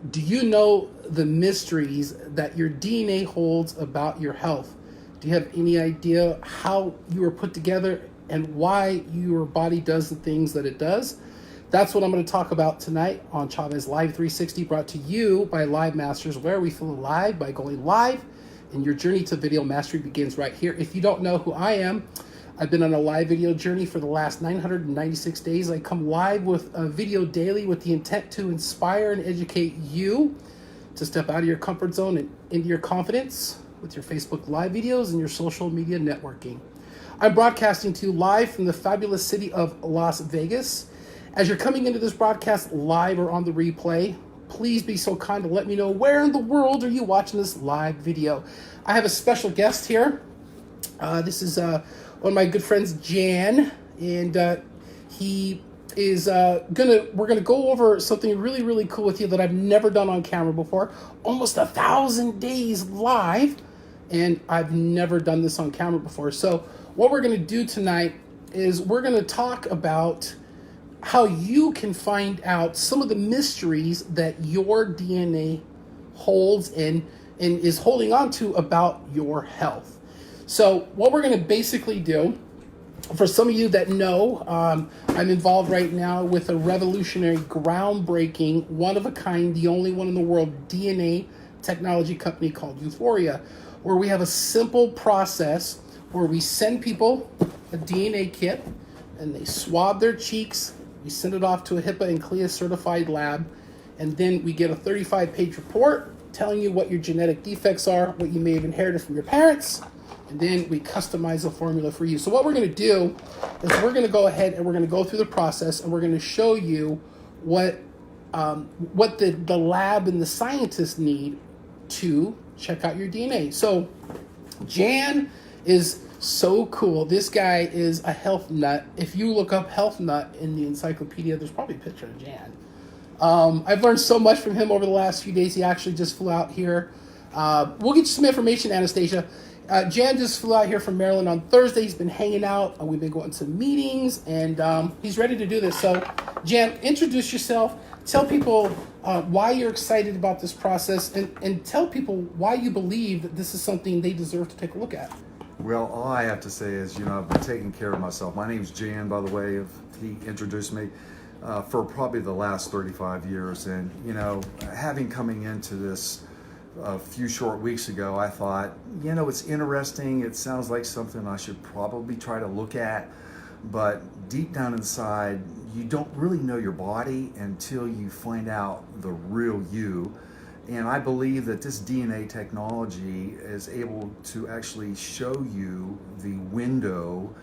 Do you know the mysteries that your DNA holds about your health? Do you have any idea how you were put together and why your body does the things that it does? That's what I'm going to talk about tonight on Chavez Live 360, brought to you by Live Masters, where we feel alive by going live, and your journey to video mastery begins right here. If you don't know who I am, I've been on a live video journey for the last 996 days. I come live with a video daily with the intent to inspire and educate you to step out of your comfort zone and into your confidence with your Facebook Live videos and your social media networking. I'm broadcasting to you live from the fabulous city of Las Vegas. As you're coming into this broadcast live or on the replay, please be so kind to let me know where in the world are you watching this live video. I have a special guest here. This is one of my good friends, Jan, and he is we're gonna go over something really, really cool with you that I've never done on camera before. Almost 1,000 days live, and I've never done this on camera before. So what we're gonna do tonight is we're gonna talk about how you can find out some of the mysteries that your DNA holds and is holding on to about your health. So what we're going to basically do, for some of you that know, I'm involved right now with a revolutionary, groundbreaking, one-of-a-kind, the only one in the world DNA technology company called Euphoria, where we have a simple process where we send people a DNA kit and they swab their cheeks. We send it off to a HIPAA and CLIA certified lab, and then we get a 35-page report telling you what your genetic defects are, what you may have inherited from your parents, and then we customize the formula for you. So what we're going to do is we're going to go ahead and we're going to go through the process, and we're going to show you what the lab and the scientists need to check out your DNA. So Jan is so cool. This guy is a health nut. If you look up health nut in the encyclopedia, there's probably a picture of Jan. I've learned so much from him over the last few days. He actually just flew out here. We'll get you some information, Anastasia. Jan just flew out here from Maryland on Thursday. He's been hanging out. We've been going to meetings, and he's ready to do this. So, Jan, introduce yourself. Tell people why you're excited about this process, and tell people why you believe that this is something they deserve to take a look at. Well, all I have to say is, I've been taking care of myself. My name's Jan, by the way, if he introduced me, for probably the last 35 years. And, having coming into this a few short weeks ago, I thought, it's interesting. It sounds like something I should probably try to look at. But deep down inside, you don't really know your body until you find out the real you. And I believe that this DNA technology is able to actually show you the window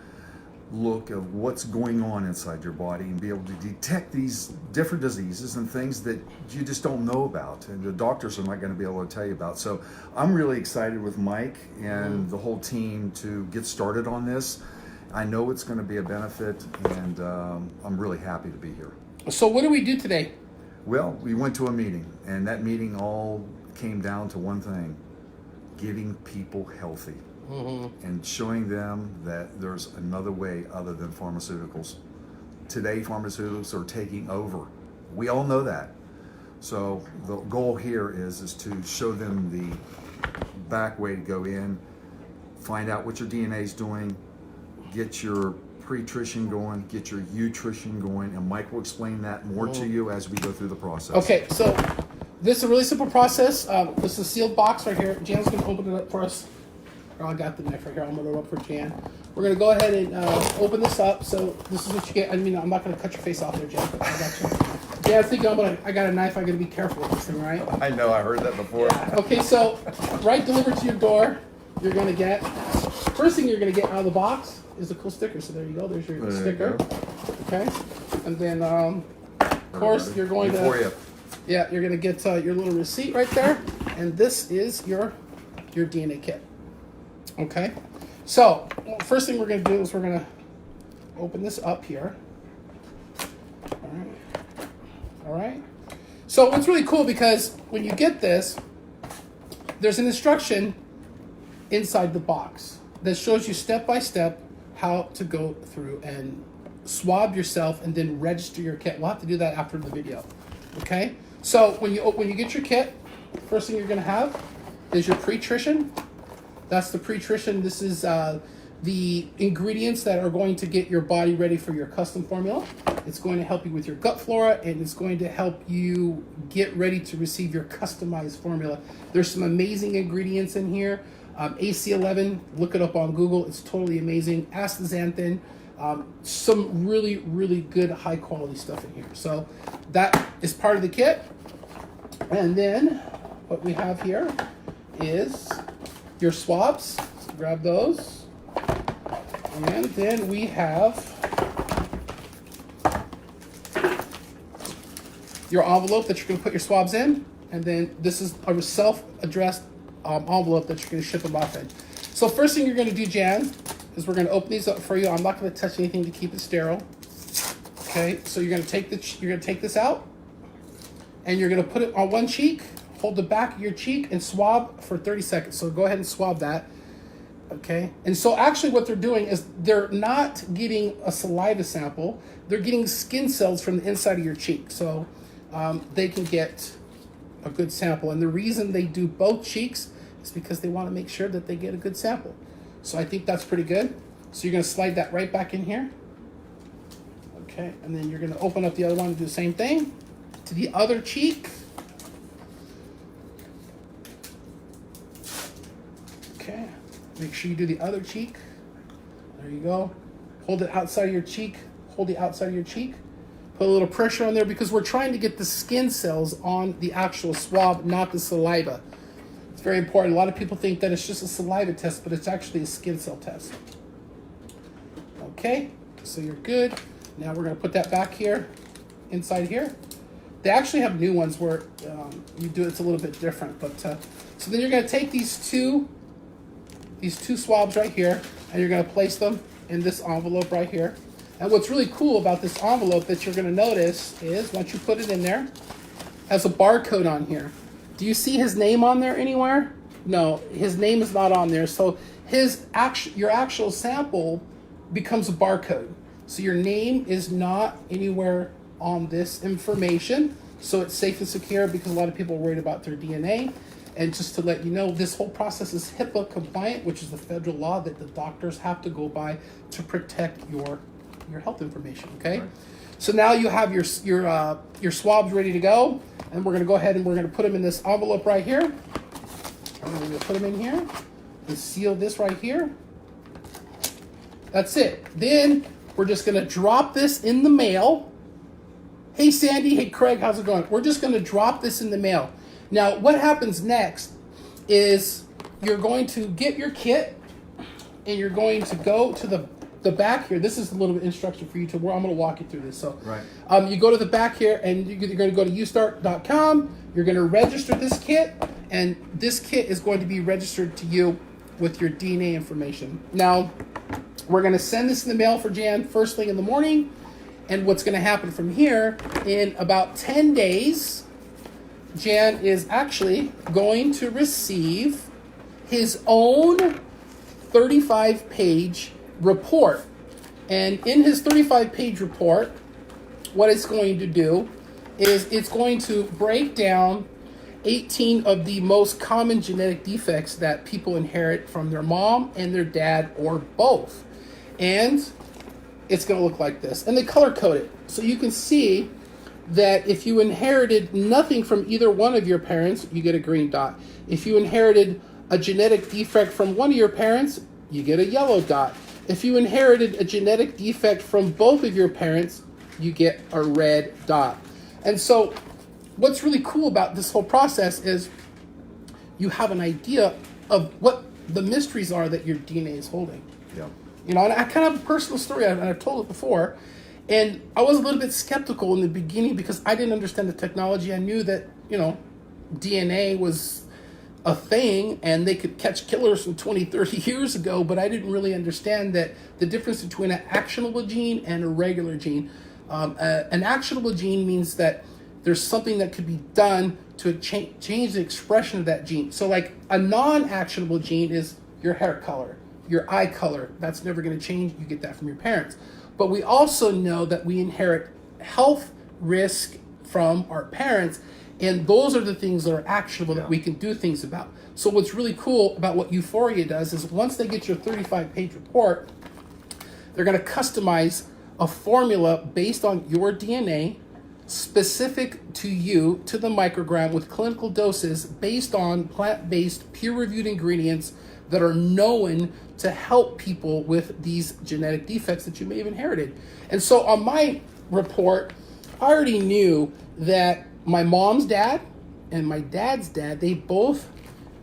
look of what's going on inside your body and be able to detect these different diseases and things that you just don't know about and the doctors are not going to be able to tell you about. So I'm really excited with Mike and the whole team to get started on this. I know it's going to be a benefit, and I'm really happy to be here. So what do we do today? Well, we went to a meeting, and that meeting all came down to one thing: getting people healthy and showing them that there's another way other than pharmaceuticals. Today, pharmaceuticals are taking over. We all know that. So the goal here is to show them the back way to go in, find out what your DNA is doing, get your pre-trition going, get your nutrition going, and Mike will explain that more to you as we go through the process. Okay, so this is a really simple process. This is a sealed box right here. Jan's going to open it up for us. I got the knife right here. I'm going to open it up for Jan. We're going to go ahead and open this up. So this is what you get. I'm not going to cut your face off there, Jan. I got you. Jan, I think I got a knife. I got to be careful with this thing, right? I know, I heard that before. Yeah. Okay, so right delivered to your door, you're going to get, first thing you're going to get out of the box is a cool sticker. So there you go. There's your sticker. Okay. And then, of course, you're going to... Yeah, you're going to get your little receipt right there. And this is your DNA kit. Okay. So, first thing we're going to do is we're going to open this up here. All right. So, what's really cool, because when you get this, there's an instruction inside the box that shows you step by step how to go through and swab yourself and then register your kit. We'll have to do that after the video. Okay? So when you get your kit, first thing you're going to have is your pre-trition. That's the pre-trition. This is the ingredients that are going to get your body ready for your custom formula. It's going to help you with your gut flora, and it's going to help you get ready to receive your customized formula. There's some amazing ingredients in here. AC11, look it up on Google. It's totally amazing. Astaxanthin, some really, really good high quality stuff in here. So that is part of the kit. And then what we have here is your swabs. So grab those. And then we have your envelope that you're going to put your swabs in. And then this is a self-addressed envelope that you're going to ship them off in. So first thing you're going to do, Jan, is we're going to open these up for you. I'm not going to touch anything to keep it sterile. Okay, so you're going to take this out, and you're going to put it on one cheek, hold the back of your cheek, and swab for 30 seconds. So go ahead and swab that. Okay, and so actually what they're doing is they're not getting a saliva sample. They're getting skin cells from the inside of your cheek. So they can get a good sample. And the reason they do both cheeks is because they want to make sure that they get a good sample. So I think that's pretty good. So you're going to slide that right back in here. Okay, and then you're going to open up the other one and do the same thing to the other cheek. Okay, make sure you do the other cheek. There you go. Hold it outside of your cheek. Hold the outside of your cheek. Put a little pressure on there because we're trying to get the skin cells on the actual swab, not the saliva. It's very important. A lot of people think that it's just a saliva test, but it's actually a skin cell test. Okay, so you're good. Now we're going to put that back here, inside here. They actually have new ones where you do it's a little bit different. But so then you're going to take these two swabs right here, and you're going to place them in this envelope right here. And what's really cool about this envelope that you're going to notice is once you put it in there, it has a barcode on here. Do you see his name on there anywhere? No, his name is not on there. So your actual sample becomes a barcode. So your name is not anywhere on this information. So it's safe and secure because a lot of people are worried about their DNA. And just to let you know, this whole process is HIPAA compliant, which is the federal law that the doctors have to go by to protect your health information, okay? Right. So now you have your swabs ready to go, and we're gonna go ahead and we're gonna put them in this envelope right here. And we're gonna put them in here and seal this right here. That's it. Then we're just gonna drop this in the mail. Hey Sandy, hey Craig, how's it going? We're just gonna drop this in the mail. Now what happens next is you're going to get your kit and you're going to go to the back here. This is a little bit of instruction for you to where I'm going to walk you through this. So right. You go to the back here and you're going to go to ustart.com. You're going to register this kit, and this kit is going to be registered to you with your DNA information. Now, we're going to send this in the mail for Jan first thing in the morning, and what's going to happen from here, in about 10 days, Jan is actually going to receive his own 35-page report. And in his 35-page report, what it's going to do is it's going to break down 18 of the most common genetic defects that people inherit from their mom and their dad or both. And it's going to look like this. And they color code it. So you can see that if you inherited nothing from either one of your parents, you get a green dot. If you inherited a genetic defect from one of your parents, you get a yellow dot. If you inherited a genetic defect from both of your parents, you get a red dot. And so what's really cool about this whole process is you have an idea of what the mysteries are that your DNA is holding. Yeah. You know, and I kind of have a personal story, and I've told it before. And I was a little bit skeptical in the beginning because I didn't understand the technology. I knew that, DNA was a thing and they could catch killers from 20, 30 years ago, but I didn't really understand that the difference between an actionable gene and a regular gene. An actionable gene means that there's something that could be done to change the expression of that gene. So like a non-actionable gene is your hair color, your eye color. That's never going to change. You get that from your parents. But we also know that we inherit health risk from our parents, And those are the things that are actionable that Yeah. we can do things about. So what's really cool about what Euphoria does is once they get your 35-page report, they're going to customize a formula based on your DNA, specific to you, to the microgram, with clinical doses based on plant-based, peer-reviewed ingredients that are known to help people with these genetic defects that you may have inherited. And so on my report, I already knew that my mom's dad and my dad's dad, they both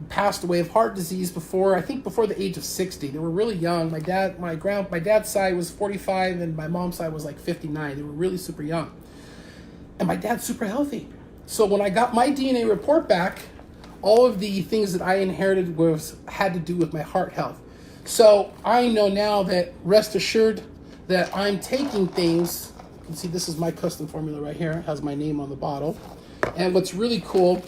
passed away of heart disease before the age of 60. They were really young. My dad's side was 45 and my mom's side was like 59. They were really super young. And my dad's super healthy. So when I got my DNA report back, all of the things that I inherited had to do with my heart health. So I know now that, rest assured, that I'm taking things. You can see this is my custom formula right here. It has my name on the bottle. And what's really cool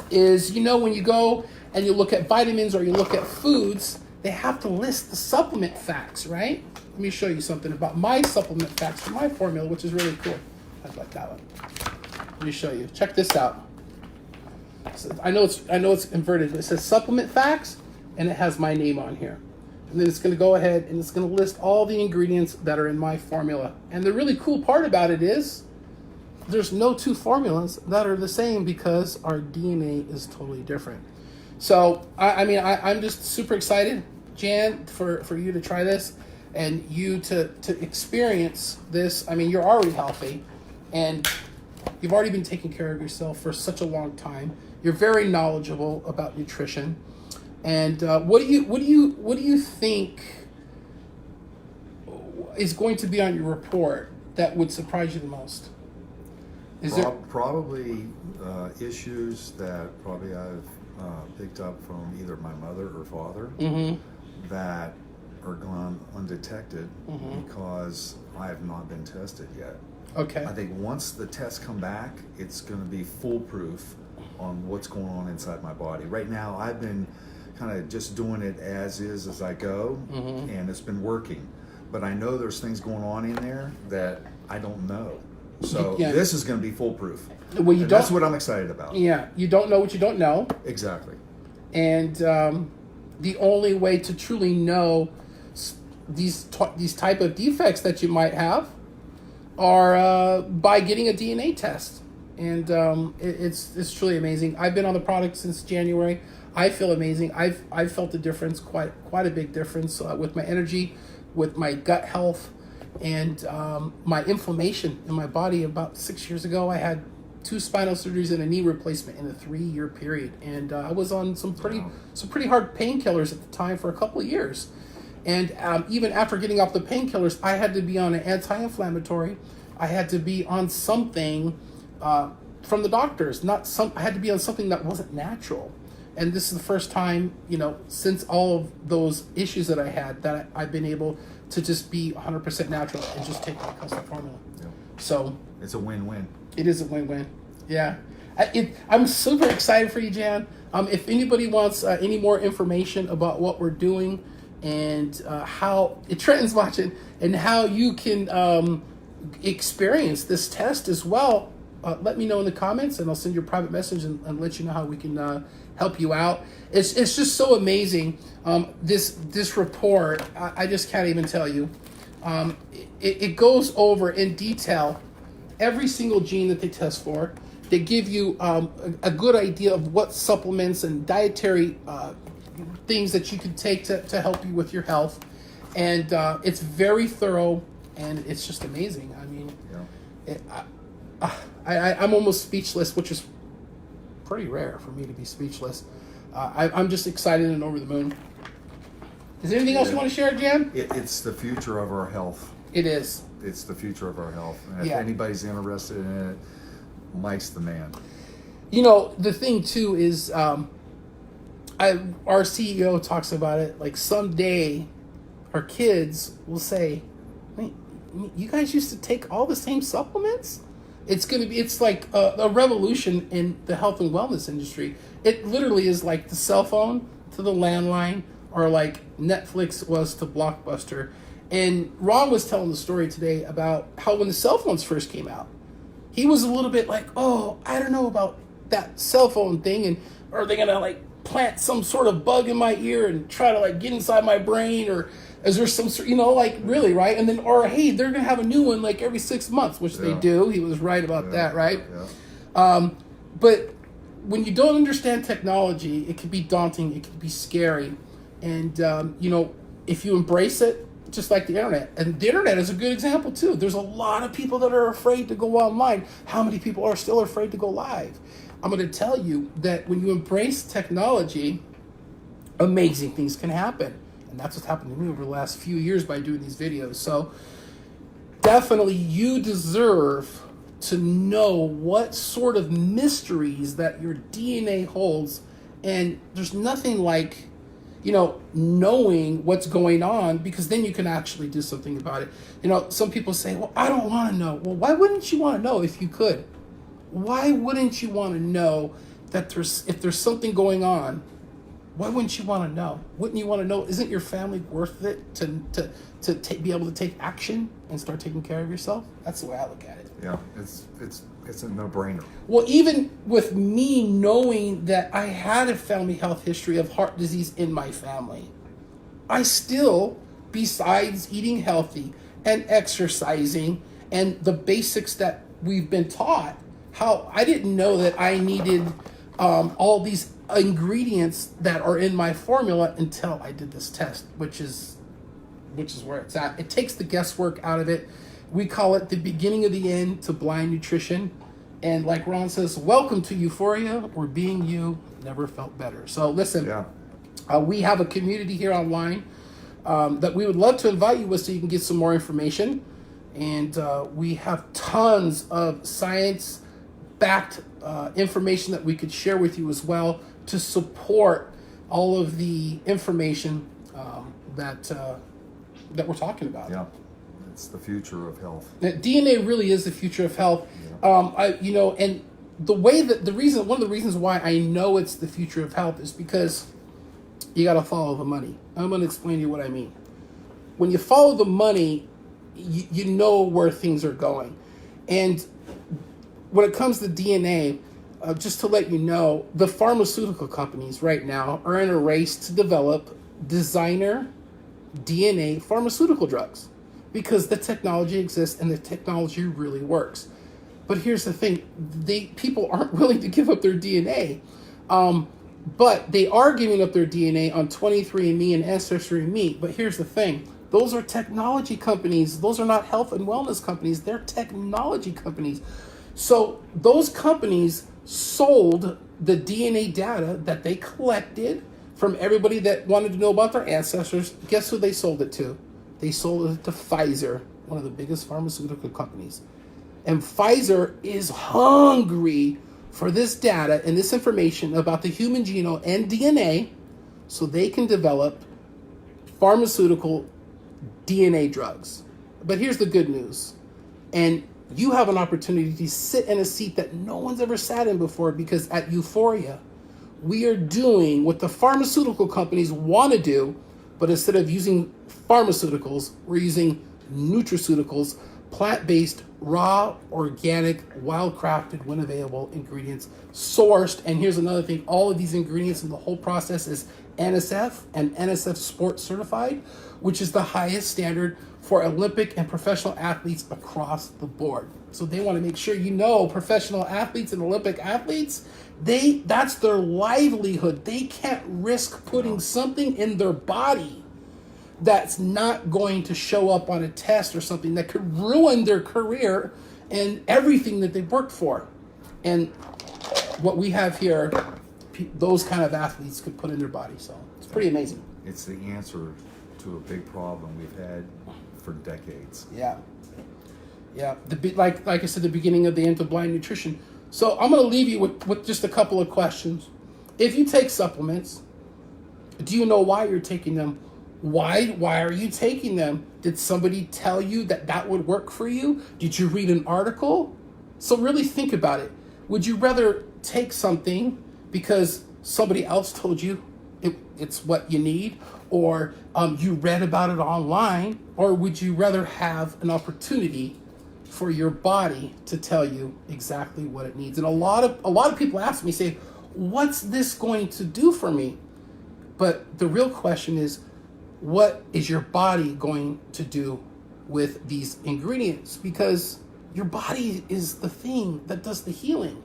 is, when you go and you look at vitamins or you look at foods, they have to list the supplement facts, right? Let me show you something about my supplement facts for my formula, which is really cool. I'd like that one. Let me show you. Check this out. So I know it's inverted, but it says supplement facts, and it has my name on here. And then it's going to go ahead and it's going to list all the ingredients that are in my formula. And the really cool part about it is there's no two formulas that are the same because our DNA is totally different. So, I'm just super excited, Jan, for you to try this and you to experience this. I mean, you're already healthy and you've already been taking care of yourself for such a long time. You're very knowledgeable about nutrition. And what do you think is going to be on your report that would surprise you the most? Probably issues that probably I've picked up from either my mother or father that are gone undetected because I have not been tested yet. Okay. I think once the tests come back, it's going to be foolproof on what's going on inside my body. Right now, I've been kind of just doing it as is as I go, and it's been working. But I know there's things going on in there that I don't know. So this is going to be foolproof. Well, that's what I'm excited about. Yeah, you don't know what you don't know. Exactly. And the only way to truly know these type of defects that you might have are by getting a DNA test. And it's truly amazing. I've been on the product since January. I feel amazing. I've felt a difference, quite a big difference with my energy, with my gut health, and my inflammation in my body. About 6 years ago, I had 2 spinal surgeries and a knee replacement in a 3-year period, and I was on some pretty hard painkillers at the time for a couple of years. And even after getting off the painkillers, I had to be on an anti-inflammatory. I had to be on something from the doctors. I had to be on something that wasn't natural. And this is the first time, since all of those issues that I had, that I've been able to just be 100% natural and just take my custom formula. Yeah. So it's a win-win. It is a win-win. Yeah. I'm super excited for you, Jan. If anybody wants any more information about what we're doing and how Trenton's watching and how you can experience this test as well, let me know in the comments, and I'll send you a private message and let you know how we can help you out. It's just so amazing. This report, I just can't even tell you. It goes over in detail every single gene that they test for. They give you a good idea of what supplements and dietary things that you can take to help you with your health. And it's very thorough, and it's just amazing. I mean, I'm almost speechless, which is pretty rare for me to be speechless. I'm just excited and over the moon. Is there anything else you want to share, Jan? It's the future of our health. It is. It's the future of our health. And if anybody's interested in it, Mike's the man. The thing too is our CEO talks about it, like someday our kids will say, "Wait, you guys used to take all the same supplements?" It's like a revolution in the health and wellness industry. It literally is like the cell phone to the landline, or like Netflix was to Blockbuster. And Ron was telling the story today about how when the cell phones first came out, he was a little bit like, oh, I don't know about that cell phone thing, and are they gonna like plant some sort of bug in my ear and try to like get inside my brain, or is there some sort, like really, right? And then, or hey, they're gonna have a new one like every 6 months, which they do. He was right about that, right? But when you don't understand technology, it can be daunting, it can be scary, and if you embrace it, just like the internet. And the internet is a good example too. There's a lot of people that are afraid to go online. How many people are still afraid to go live? I'm going to tell you that when you embrace technology, amazing things can happen. And that's what's happened to me over the last few years by doing these videos. So definitely you deserve to know what sort of mysteries that your DNA holds. And there's nothing like knowing what's going on, because then you can actually do something about it. Some people say, well, I don't want to know. Well, why wouldn't you want to know if you could? Why wouldn't you want to know that if there's something going on? Why wouldn't you want to know? Wouldn't you want to know? Isn't your family worth it to be able to take action and start taking care of yourself? That's the way I look at it. Yeah, it's a no-brainer. Well, even with me knowing that I had a family health history of heart disease in my family, I still, besides eating healthy and exercising and the basics that we've been taught, how I didn't know that I needed all these ingredients that are in my formula until I did this test, which is where it's at. It takes the guesswork out of it. We call it the beginning of the end to blind nutrition. And like Ron says, welcome to Euphoria, where being you never felt better. So listen, we have a community here online that we would love to invite you with so you can get some more information. And we have tons of science-backed information that we could share with you as well to support all of the information that we're talking about. Yeah. It's the future of health. DNA really is the future of health. Yeah. And one of the reasons why I know it's the future of health is because you got to follow the money. I'm going to explain to you what I mean. When you follow the money, you know where things are going. And when it comes to DNA, just to let you know, the pharmaceutical companies right now are in a race to develop designer DNA pharmaceutical drugs, because the technology exists and the technology really works. But here's the thing, people aren't willing to give up their DNA. But they are giving up their DNA on 23andMe and Ancestry.me. But here's the thing, those are technology companies. Those are not health and wellness companies. They're technology companies. So those companies sold the DNA data that they collected from everybody that wanted to know about their ancestors. Guess who they sold it to? They sold it to Pfizer, one of the biggest pharmaceutical companies. And Pfizer is hungry for this data and this information about the human genome and DNA so they can develop pharmaceutical DNA drugs. But here's the good news. And you have an opportunity to sit in a seat that no one's ever sat in before, because at Euphoria, we are doing what the pharmaceutical companies want to do, but instead of using pharmaceuticals, we're using nutraceuticals, plant-based, raw, organic, wild-crafted, when available ingredients, sourced. And here's another thing, all of these ingredients in the whole process is NSF and NSF Sport certified, which is the highest standard for Olympic and professional athletes across the board. So they want to make sure professional athletes and Olympic athletes, that's their livelihood. They can't risk putting something in their body that's not going to show up on a test or something that could ruin their career and everything that they've worked for. And what we have here, those kind of athletes could put in their body. So it's pretty amazing. It's the answer to a big problem we've had for decades. Yeah. Like I said, the beginning of the end of blind nutrition. So I'm going to leave you with just a couple of questions. If you take supplements, do you know why you're taking them? Why are you taking them? Did somebody tell you that would work for you? Did you read an article? So really think about it. Would you rather take something because somebody else told you it's what you need, or you read about it online, or would you rather have an opportunity for your body to tell you exactly what it needs. And a lot of people ask me, say, what's this going to do for me? But the real question is, what is your body going to do with these ingredients? Because your body is the thing that does the healing,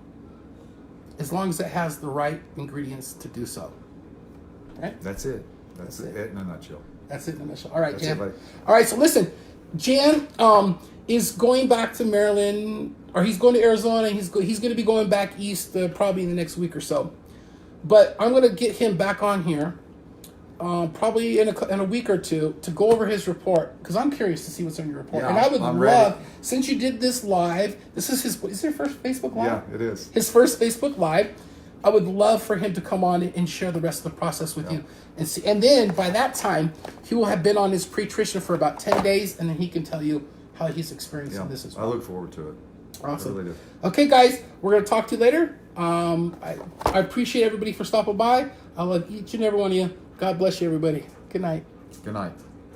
as long as it has the right ingredients to do so. Right? That's it. That's it in a nutshell. That's it in a nutshell. All right, That's Jan. it, buddy. All right, so listen, Jan is going back to Maryland, or he's going to Arizona. He's going to be going back east probably in the next week or so. But I'm going to get him back on here, probably in a week or two, to go over his report, because I'm curious to see what's on your report. Yeah, and I would I'm love, ready. since you did this live, this is is your first Facebook Live? Yeah, it is. His first Facebook Live. I would love for him to come on and share the rest of the process with you. And see, and then by that time, he will have been on his pre-nutrition for about 10 days, and then he can tell you how he's experiencing Yeah, this as I well. look forward to it. Awesome. I really do. Okay, guys, we're going to talk to you later. I appreciate everybody for stopping by. I love each and every one of you. God bless you, everybody. Good night. Good night.